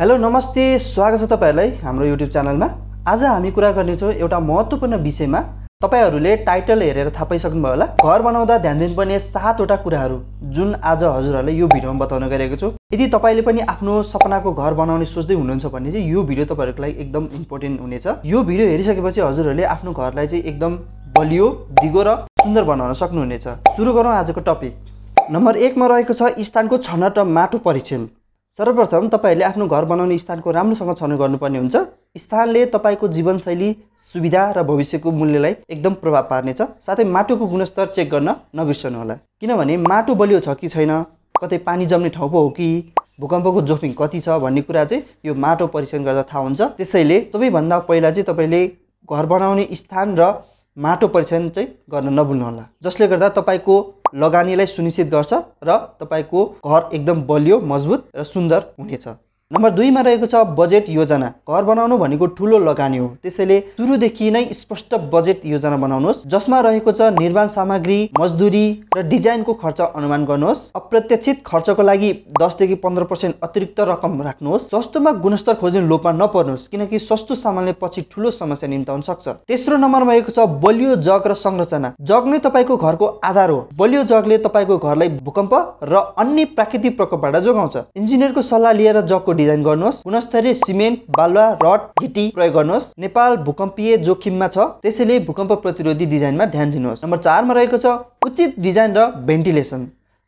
Hello नमस्ते, स्वागत छ तपाईहरुलाई हाम्रो युट्युब च्यानलमा। आज हामी कुरा गर्नेछौँ एउटा महत्त्वपूर्ण विषयमा। तपाईहरुले टाइटल हेरेर थाहा पाइसक्नुभयो होला। घर बनाउँदा ध्यान दिनुपर्ने 7 वटा कुराहरू जुन आज हजुरहरुलाई यो भिडियोमा बताउन गएको छु। यदि तपाईले पनि आफ्नो सपनाको घर बनाउने सोच्दै हुनुहुन्छ भने चाहिँ यो भिडियो तपाईहरुको लागि एकदम इम्पोर्टेन्ट हुनेछ। यो भिडियो हेरिसकेपछि हजुरहरुले आफ्नो घरलाई चाहिँ एकदम बलियो, दिगो र सुन्दर बनाउन सक्नुहुनेछ। सुरु गरौँ आजको टपिक। नम्बर 1 मा रहेको छ स्थानको छनौट र माटो परीक्षण। सर्वप्रथम तपाईहरुले आफ्नो घर बनाउने स्थानको राम्रोसँग छनौट गर्नुपर्ने हुन्छ। स्थानले तपाईको जीवनशैली, सुविधा र भविष्यको मूल्यलाई एकदम प्रभाव पार्नेछ। साथै माटोको गुणस्तर चेक गर्न नबिर्सनु होला, किनभने माटो बलियो छ कि छैन, कतै पानी जम्ने ठाउँ पो हो कि, भूकम्पको जोखिम कति छ भन्ने कुरा चाहिँ यो माटो परीक्षण गर्दा थाहा हुन्छ। त्यसैले सबैभन्दा पहिला चाहिँ तपाईले घर बनाउने स्थान र माटो परीक्षण चाहिँ गर्न नभुल्नु होला, जसले गर्दा तपाईको लगानीलाई सुनिश्चित गर्छ र तपाईको घर एकदम बलियो, मजबुत र सुन्दर हुनेछ। नम्बर 2 मा रहेको छ बजेट योजना। घर बनाउनु भनेको ठूलो लगानी हो, त्यसैले सुरुदेखि नै स्पष्ट बजेट योजना बनाउनुहोस्, जसमा रहेको छ निर्माण सामग्री, मजदुरी र डिजाइनको खर्च अनुमान गर्नुहोस्। अप्रत्याशित खर्चको लागि 10 देखि 15% अतिरिक्त रकम राख्नुहोस्। सस्तोमा गुणस्तर खोज्ने लोभमा नपर्नुहोस्, किनकि सस्तो सामानले पछि ठूलो समस्या निम्ताउन सक्छ। तेस्रो नम्बरमा रहेको छ बलियो जग र संरचना। जग नै तपाईको घरको आधार हो। बलियो जगले तपाईको घरलाई भूकम्प र अन्य प्राकृतिक प्रकोपबाट जोगाउँछ। इन्जिनियरको सल्लाह लिएर जगको डिजाइन गर्नुहोस्। गुणस्तरीय सिमेन्ट, बालुवा, रड, गिटी प्रयोग गर्नुहोस्। नेपाल भूकम्पीय जोखिममा छ, त्यसैले भूकम्प प्रतिरोधी डिजाइनमा ध्यान दिनुहोस्। नम्बर 4 मा रहेको छ उचित डिजाइन र भेन्टिलेसन।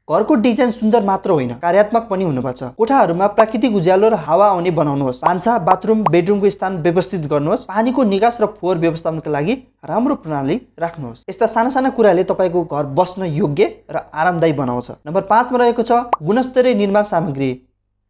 घरको डिजाइन सुन्दर मात्र होइन, कार्यात्मक पनि हुनुपर्छ। कोठाहरूमा प्राकृतिक उज्यालो र हावा आउने बनाउनुहोस्। भान्सा, बाथरुम, बेडरुमको स्थान व्यवस्थित गर्नुहोस्। पानीको निकास र फोहोर व्यवस्थापनका लागि राम्रो प्रणाली राख्नुहोस्। यस्ता साना कुराले तपाईको घर बस्न योग्य र आरामदायी बनाउँछ। नम्बर 5 मा रहेको छ गुणस्तरीय निर्माण सामग्री।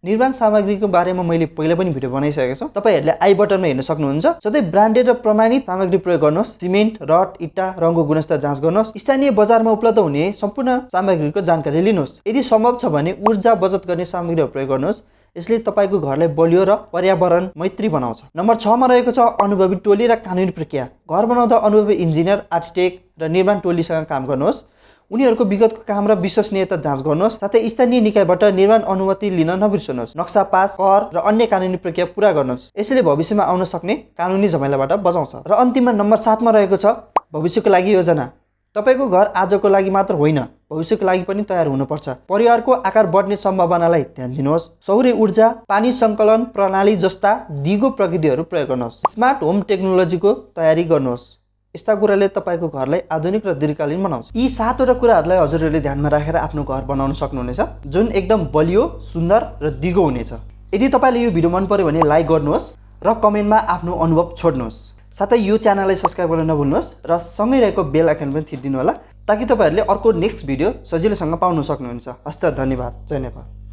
निर्माण सामग्रीको बारेमा मैले पहिला पनि भिडियो बनाइसकेको छु, तपाईहरुले आई बटनमा हेर्न सक्नुहुन्छ। सधैँ ब्रान्डेड र प्रमाणित सामग्री प्रयोग गर्नुहोस्। सिमेन्ट, रड, इट्टा, रङको गुणस्तर जाँच गर्नुहोस्। स्थानीय बजारमा उपलब्ध हुने सम्पूर्ण सामग्रीको जानकारी लिनुहोस्। यदि सम्भव छ भने ऊर्जा बचत गर्ने सामग्रीहरू प्रयोग गर्नुहोस्। यसले तपाईको घरलाई बलियो र पर्यावरण मैत्री बनाउँछ। नम्बर 6 मा रहेको छ अनुभवी टोली र कानुनी प्रक्रिया। घर बनाउँदा अनुभवी इन्जिनियर, आर्किटेक्ट र निर्माण टोलीसँग काम गर्नुहोस्। उनीहरूको विगतको काम र विश्वसनीयता जाँच गर्नुहोस्। साथै स्थानीय निकायबाट निर्माण अनुमति लिन नबिर्सनुहोस्। नक्सा पास, कर र अन्य कानुनी प्रक्रिया पूरा गर्नुहोस्। यसले भविष्यमा आउन सक्ने कानुनी झमेलाबाट बचाउँछ। र अन्तिममा नम्बर 7 मा रहेको छ भविष्यको लागि योजना। तपाईको घर आजको लागि मात्र होइन, भविष्यको लागि पनि तयार हुनुपर्छ। परिवारको आकार बढ्ने सम्भावनालाई ध्यान दिनुहोस्। सौर्य ऊर्जा, पानी सङ्कलन प्रणाली जस्ता दिगो प्रविधिहरू प्रयोग गर्नुहोस्। स्मार्ट होम टेक्नोलोजीको तयारी गर्नुहोस्। यस्ता कुराले तपाईको घरलाई आधुनिक र दीर्घकालीन बनाउँछ। यी 7 वटा कुराहरूलाई हजुरहरूले ध्यानमा राखेर आफ्नो घर बनाउन सक्नुहुनेछ, जुन एकदम बलियो, सुन्दर र दिगो हुनेछ। यदि तपाईलाई यो भिडियो मन पर्यो भने लाइक गर्नुहोस् र कमेन्टमा आफ्नो अनुभव छोड्नुहोस्। साथै यो च्यानललाई सब्स्क्राइब गर्न नभुल्नुहोस् र सँगै रहेको बेल आइकन पनि थिचिदिनु होला, ताकि तपाईहरुले अर्को नेक्स्ट भिडियो सजिलैसँग पाउन सक्नुहुन्छ। हस्त, धन्यवाद। जय नेपाल।